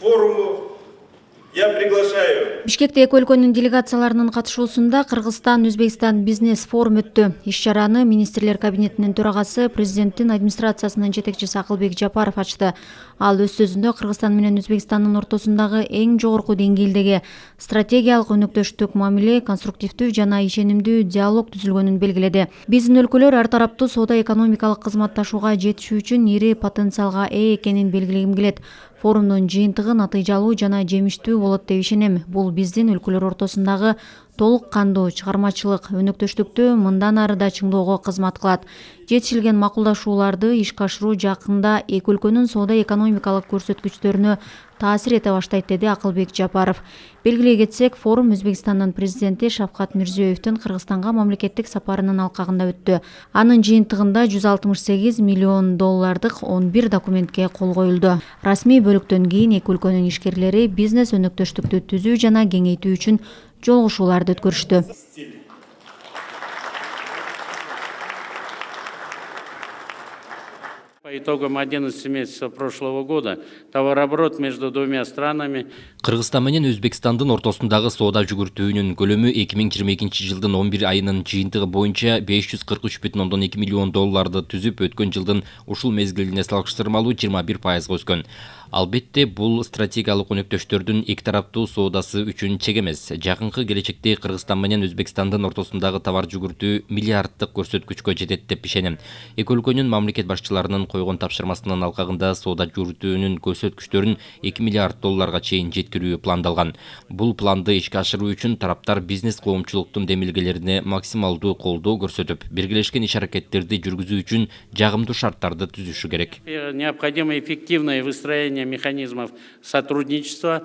форуму я приглашаю. Бишкекте эки өлкөнүн делегацияларынын катышуусунда Кыргызстан-Өзбекстан бизнес форум өттү. Иш-чараны министрлер кабинетинин төрагасы, президенттин администрациясынын жетекчиси Акылбек Жапаров ачты. Ал өз сөзүндө Кыргызстан менен Өзбекстандын ортосундагы эң жогорку деңгээлдеги стратегиялык өнөктөштүк мамиле, конструктивдүү жана ишенимдүү диалог түзүлгөнүн белгиледи. Биздин өлкөлөр ар тараптуу соода-экономикалык кызматташууга жетишүү үчүн ири потенциалга ээ экенин белгилегим келет. Форумдун жыйынтыгы натыйжалуу жана жемиштүү болот деп ишенем. Бул биздин өлкөлөр ортосундагы толук кандуу чыгармачылык өнөктөштүктү мындан ары да чыңдоого кызмат кылат. Жетишилген макулдашууларды ишке ашыруу жакында эки өлкөнүн соода-экономикалык көрсөткүчтөрүнө таасир эте баштайт, деди Акылбек Жапаров. Белгилей кетсек, форум Өзбекстандын президенти Шавкат Мирзиёевдин Кыргызстанга мамлекеттик сапарынын алкагында өттү. Анын жыйынтыгында 168 миллион доллардык 11 документке кол коюлду. Расмий бөлүктөн кийин эки өлкөнүн ишкерлери бизнес өнөктөштүктү түзүү жана кеңейтүү үчүн жолугушууларды өткөрүштү. По итогам 11 месяцев прошлого года товарооборот между двумя странами Кыргызстан менен Өзбекстандын ортосундагы соода жүгүртүүнүн көлөмү 2022 жылдын 11 айынын жыйынтыгы боюнча 543,2 миллион долларды түзүп, өткөн жылдын ушул мезгилине салыштырмалуу 21% өскөн. Албетте, бул стратегиялык өнөктөштөрдүн эки тараптуу соодасы үчүн чек эмес. Жакынкы келечекте Кыргызстан менен Өзбекстандын ортосундагы товар жүгүртүү миллиарддык көрсөткүчкө жетет деп ишенем. Эки өлкөнүн мамлекет башчыларынын койгон тапшырмасынын алкагында соода жүгүртүүнүн көрсөткүчтөрүн 2 миллиард долларга чейин жеткирүү пландалган. Бул планды ишке ашыруу үчүн тараптар бизнес коомчулуктун демилгелерине максималдуу колдоо көрсөтүп, биргелешкен иш-аракеттерди жүргүзүү үчүн жагымдуу шарттарды түзүшү керек. Необходимо эффективное выстроение механизмов сотрудничества.